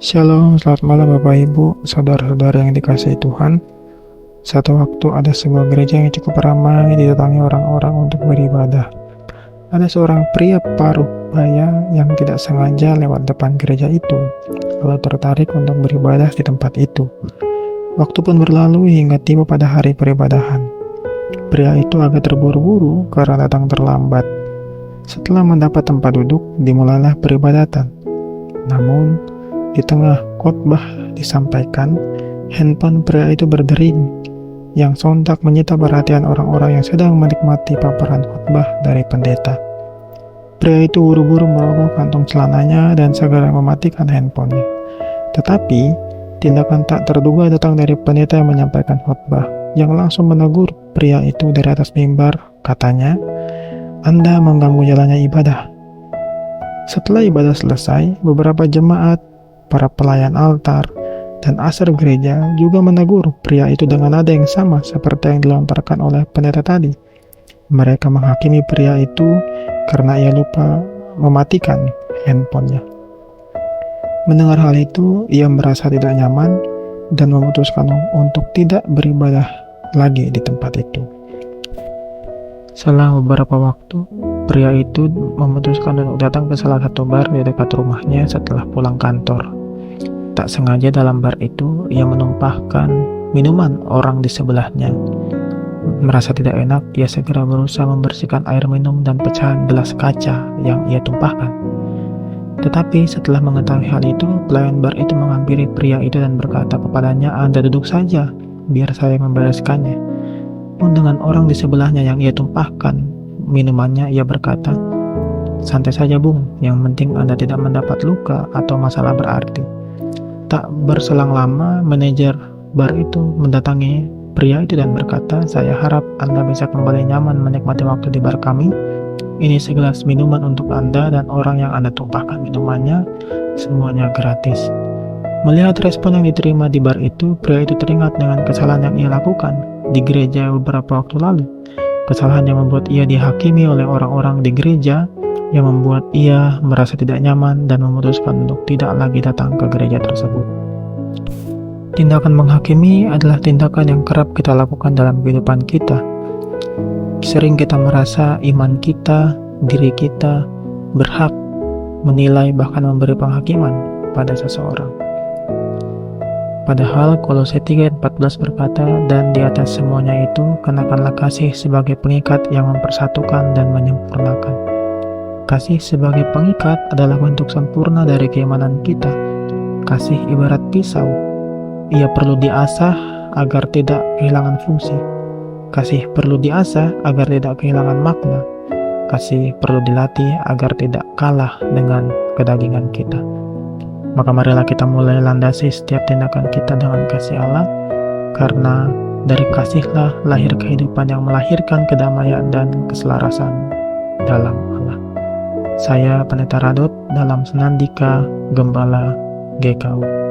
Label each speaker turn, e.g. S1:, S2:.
S1: Shalom, selamat malam Bapak Ibu, saudara-saudara yang dikasihi Tuhan. Satu waktu ada sebuah gereja yang cukup ramai didatangi orang-orang untuk beribadah. Ada seorang pria paruh baya yang tidak sengaja lewat depan gereja itu, lalu tertarik untuk beribadah di tempat itu. Waktu pun berlalu hingga tiba pada hari peribadahan. Pria itu agak terburu-buru karena datang terlambat. Setelah mendapat tempat duduk, dimulailah peribadatan. Namun, di tengah khotbah disampaikan, handphone pria itu berdering, yang sontak menyita perhatian orang-orang yang sedang menikmati paparan khotbah dari pendeta. Pria itu buru-buru merogoh kantung celananya dan segera mematikan handphonenya. Tetapi, tindakan tak terduga datang dari pendeta yang menyampaikan khotbah, yang langsung menegur pria itu dari atas mimbar. Katanya, "Anda mengganggu jalannya ibadah." Setelah ibadah selesai, beberapa jemaat, para pelayan altar, dan asar gereja juga menegur pria itu dengan nada yang sama seperti yang dilontarkan oleh pendeta tadi. Mereka menghakimi pria itu karena ia lupa mematikan handphonenya. Mendengar hal itu, ia merasa tidak nyaman dan memutuskan untuk tidak beribadah lagi di tempat itu. Setelah beberapa waktu, pria itu memutuskan untuk datang ke salah satu bar di dekat rumahnya setelah pulang kantor. Tak sengaja dalam bar itu, ia menumpahkan minuman orang di sebelahnya. Merasa tidak enak, ia segera berusaha membersihkan air minum dan pecahan gelas kaca yang ia tumpahkan. Tetapi setelah mengetahui hal itu, pelayan bar itu menghampiri pria itu dan berkata kepadanya, "Anda duduk saja, biar saya membereskannya." Pun dengan orang di sebelahnya yang ia tumpahkan minumannya, ia berkata, "Santai saja Bung, yang penting Anda tidak mendapat luka atau masalah berarti." Tak berselang lama, manajer bar itu mendatangi pria itu dan berkata, "Saya harap Anda bisa kembali nyaman menikmati waktu di bar kami. Ini segelas minuman untuk Anda dan orang yang Anda tumpahkan minumannya, semuanya gratis." Melihat respon yang diterima di bar itu, pria itu teringat dengan kesalahan yang ia lakukan di gereja beberapa waktu lalu. Kesalahan yang membuat ia dihakimi oleh orang-orang di gereja, yang membuat ia merasa tidak nyaman dan memutuskan untuk tidak lagi datang ke gereja tersebut. Tindakan menghakimi adalah tindakan yang kerap kita lakukan dalam kehidupan kita. Sering kita merasa iman kita, diri kita, berhak menilai bahkan memberi penghakiman pada seseorang. Padahal Kolose 3:14 berkata, "Dan di atas semuanya itu, kenakanlah kasih sebagai pengikat yang mempersatukan dan menyempurnakan." Kasih sebagai pengikat adalah bentuk sempurna dari keimanan kita. Kasih ibarat pisau. Ia perlu diasah agar tidak kehilangan fungsi. Kasih perlu diasah agar tidak kehilangan makna. Kasih perlu dilatih agar tidak kalah dengan kedagingan kita. Maka marilah kita mulai landasi setiap tindakan kita dengan kasih Allah, karena dari kasihlah lahir kehidupan yang melahirkan kedamaian dan keselarasan dalam Allah. Saya Pendeta Radot dalam Senandika Gembala GKU.